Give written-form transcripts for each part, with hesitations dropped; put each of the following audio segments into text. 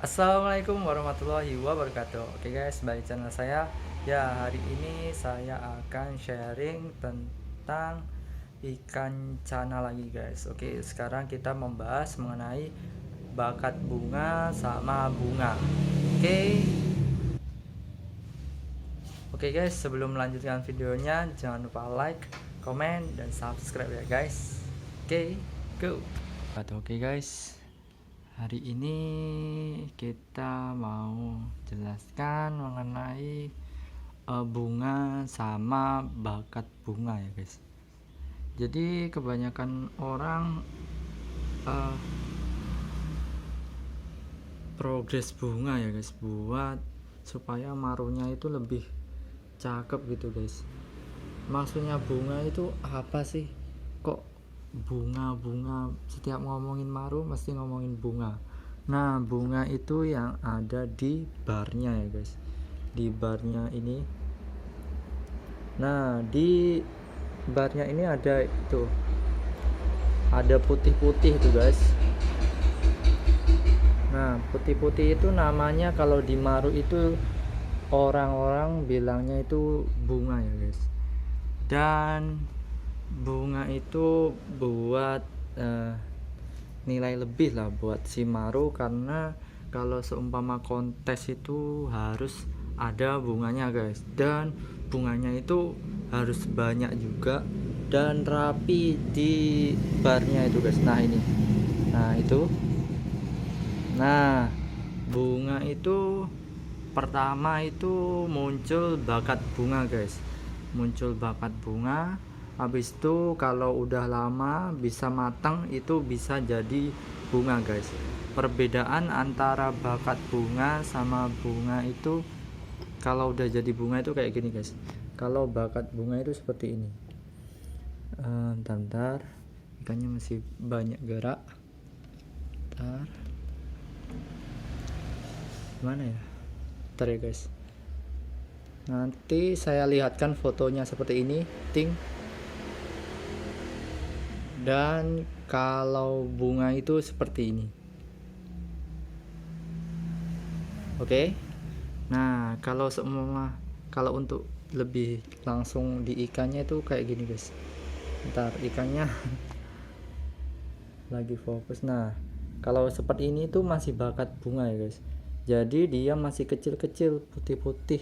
Assalamualaikum warahmatullahi wabarakatuh. Oke guys, balik channel saya. Ya, hari ini saya akan sharing tentang ikan cana lagi guys. Oke, sekarang kita membahas mengenai bakat bunga sama bunga. Oke. Oke guys, sebelum melanjutkan videonya jangan lupa like, komen, dan subscribe ya guys. Oke, go. Oke guys, hari ini kita mau jelaskan mengenai bunga sama bakat bunga ya guys. Jadi kebanyakan orang progres bunga ya guys, buat supaya marunya itu lebih cakep gitu guys. Maksudnya bunga itu apa sih? Kok bunga-bunga, setiap ngomongin maru mesti ngomongin bunga. Nah, bunga itu yang ada di barnya ya guys, di barnya ini. Nah, di barnya ini ada itu, ada putih-putih tuh guys. Nah, putih-putih itu namanya kalau di maru itu orang-orang bilangnya itu bunga ya guys. Dan bunga itu buat nilai lebih lah buat si maru, karena kalau seumpama kontes itu harus ada bunganya guys, dan bunganya itu harus banyak juga dan rapi di barnya itu guys. Nah ini, nah itu, nah bunga itu pertama itu muncul bakat bunga guys, muncul bakat bunga. Habis itu kalau udah lama bisa matang itu bisa jadi bunga guys. Perbedaan antara bakat bunga sama bunga itu, kalau udah jadi bunga itu kayak gini guys. Kalau bakat bunga itu seperti ini. Bentar, ikannya masih banyak gerak. Bentar, mana ya? Bentar ya guys, nanti saya lihatkan fotonya seperti ini, ting. Dan kalau bunga itu seperti ini. Oke. Nah, kalau kalau untuk lebih langsung di ikannya itu kayak gini guys. Ntar ikannya lagi fokus. Nah, kalau seperti ini tuh masih bakat bunga ya guys. Jadi dia masih kecil-kecil, putih-putih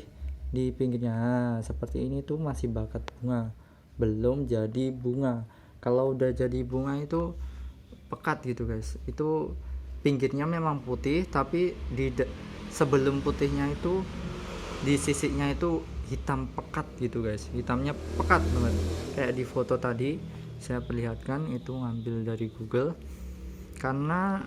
di pinggirnya. Nah, seperti ini tuh masih bakat bunga, belum jadi bunga. Kalau udah jadi bunga itu pekat gitu guys. Itu pinggirnya memang putih, tapi sebelum putihnya itu di sisinya itu hitam pekat gitu guys. Hitamnya pekat banget. Kayak di foto tadi saya perlihatkan, itu ngambil dari Google. Karena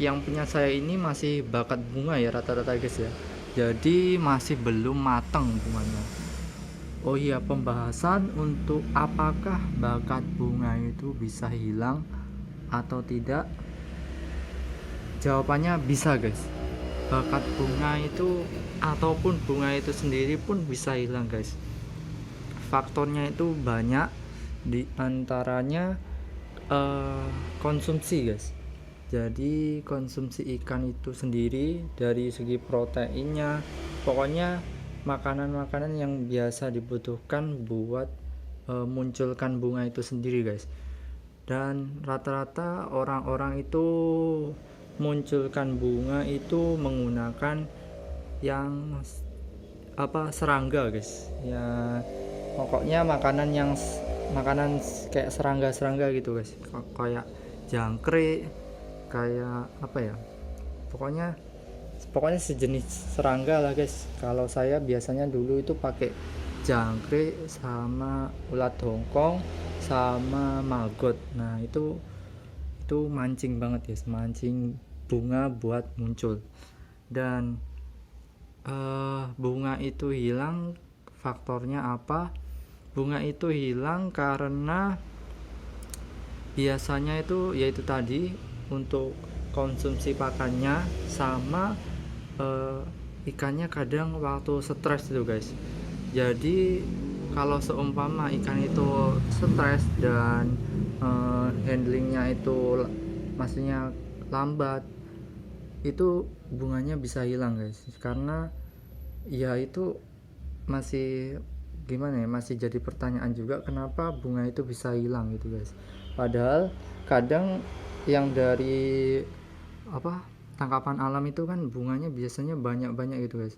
yang punya saya ini masih bakat bunga ya rata-rata guys ya. Jadi masih belum matang bunganya. Oh iya, pembahasan untuk apakah bakat bunga itu bisa hilang atau tidak? Jawabannya bisa guys. Bakat bunga itu ataupun bunga itu sendiri pun bisa hilang guys. Faktornya itu banyak, di antaranya konsumsi guys. Jadi konsumsi ikan itu sendiri dari segi proteinnya, pokoknya makanan-makanan yang biasa dibutuhkan buat munculkan bunga itu sendiri guys. Dan rata-rata orang-orang itu munculkan bunga itu menggunakan yang serangga guys ya. Pokoknya makanan kayak serangga gitu guys, kayak jangkrik, kayak pokoknya sejenis serangga lah guys. Kalau saya biasanya dulu itu pakai jangkrik sama ulat hongkong sama maggot. Nah itu mancing banget guys, mancing bunga buat muncul. Dan bunga itu hilang, faktornya apa? Bunga itu hilang karena biasanya itu yaitu tadi, untuk konsumsi pakannya sama ikannya kadang waktu stres itu guys. Jadi kalau seumpama ikan itu stres dan handlingnya itu maksudnya lambat, itu bunganya bisa hilang guys, karena ya itu masih gimana ya, masih jadi pertanyaan juga kenapa bunga itu bisa hilang gitu guys. Padahal kadang yang dari apa, tangkapan alam itu kan bunganya biasanya banyak-banyak gitu guys,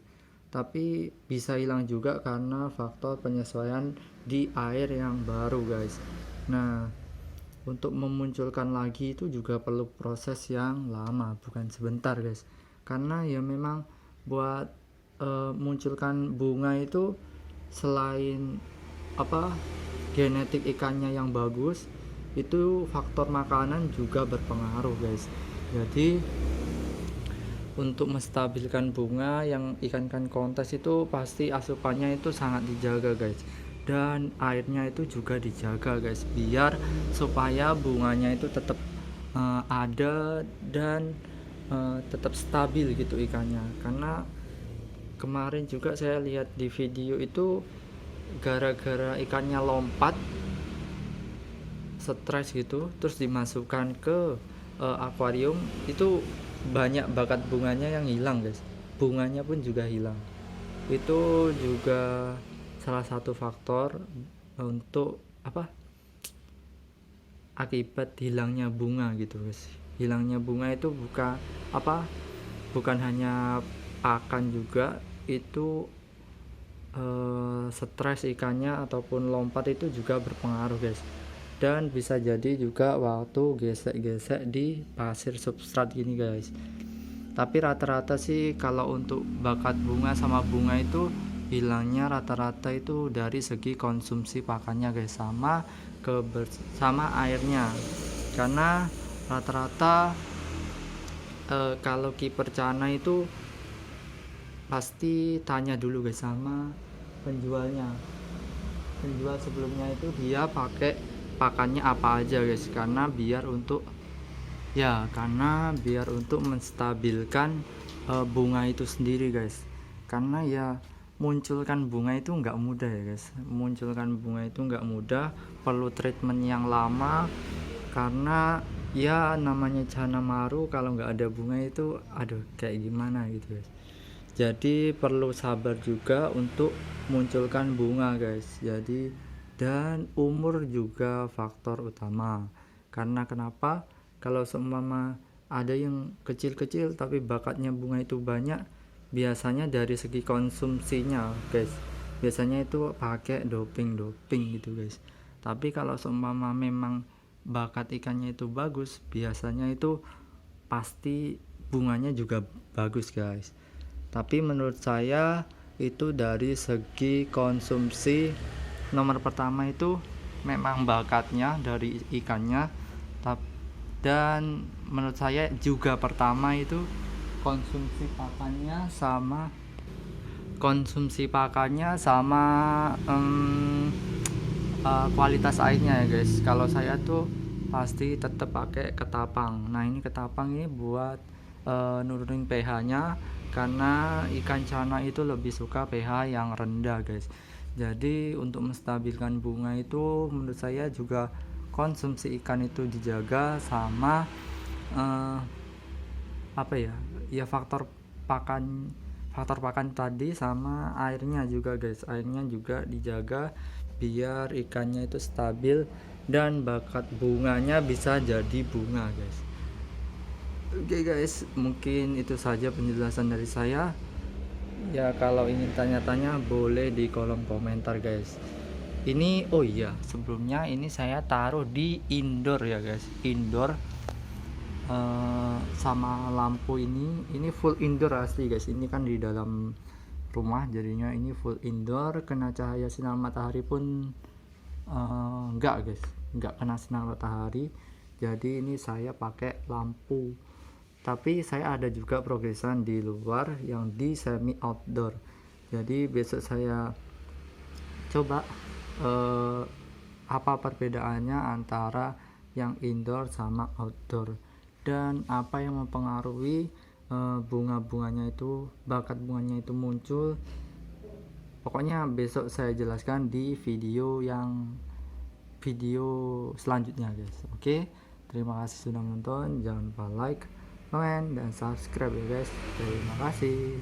tapi bisa hilang juga karena faktor penyesuaian di air yang baru guys. Nah, untuk memunculkan lagi itu juga perlu proses yang lama, bukan sebentar guys, karena ya memang buat munculkan bunga itu selain apa, genetik ikannya yang bagus, itu faktor makanan juga berpengaruh guys. Jadi untuk menstabilkan bunga yang ikan-ikan kontes itu pasti asupannya itu sangat dijaga guys, dan airnya itu juga dijaga guys, biar supaya bunganya itu tetap ada dan tetap stabil gitu ikannya. Karena kemarin juga saya lihat di video itu gara-gara ikannya lompat stres gitu terus dimasukkan ke akuarium, itu banyak bakat bunganya yang hilang guys, bunganya pun juga hilang. Itu juga salah satu faktor untuk apa, akibat hilangnya bunga gitu guys. Hilangnya bunga itu bukan hanya pakan juga, itu stres ikannya ataupun lompat itu juga berpengaruh guys, dan bisa jadi juga waktu gesek-gesek di pasir substrat gini guys. Tapi rata-rata sih kalau untuk bakat bunga sama bunga itu hilangnya rata-rata itu dari segi konsumsi pakannya guys, sama airnya. Karena rata-rata kalau kiper cana itu pasti tanya dulu guys sama penjual sebelumnya, itu dia pakai pakannya apa aja guys, karena biar untuk menstabilkan bunga itu sendiri guys. Karena ya munculkan bunga itu nggak mudah ya guys, perlu treatment yang lama, karena ya namanya cana maru kalau nggak ada bunga itu aduh kayak gimana gitu guys. Jadi perlu sabar juga untuk munculkan bunga guys. Jadi dan umur juga faktor utama. Karena kenapa? Kalau seumpama ada yang kecil-kecil tapi bakatnya bunga itu banyak, biasanya dari segi konsumsinya guys, biasanya itu pakai doping gitu guys. Tapi kalau seumpama memang bakat ikannya itu bagus, biasanya itu pasti bunganya juga bagus guys. Tapi menurut saya itu dari segi konsumsi, nomor pertama itu memang bakatnya dari ikannya, dan menurut saya juga pertama itu konsumsi pakannya sama kualitas airnya ya guys. Kalau saya tuh pasti tetap pakai ketapang. Nah ini ketapang ini buat nurunin pH nya, karena ikan cana itu lebih suka pH yang rendah guys. Jadi untuk menstabilkan bunga itu menurut saya juga konsumsi ikan itu dijaga, sama faktor pakan tadi, sama airnya juga guys, airnya juga dijaga biar ikannya itu stabil dan bakat bunganya bisa jadi bunga guys. Oke guys, mungkin itu saja penjelasan dari saya. Ya kalau ingin tanya-tanya boleh di kolom komentar guys. Ini oh iya, sebelumnya ini saya taruh di indoor ya guys, indoor sama lampu ini full indoor asli guys. Ini kan di dalam rumah, jadinya ini full indoor, kena cahaya sinar matahari pun enggak guys, enggak kena sinar matahari. Jadi ini saya pakai lampu, tapi saya ada juga progresan di luar yang di semi outdoor. Jadi besok saya coba apa perbedaannya antara yang indoor sama outdoor, dan apa yang mempengaruhi bunga-bunganya itu, bakat bunganya itu muncul. Pokoknya besok saya jelaskan di video selanjutnya guys. Oke, terima kasih sudah menonton, jangan lupa like, komen dan subscribe ya guys. Terima kasih.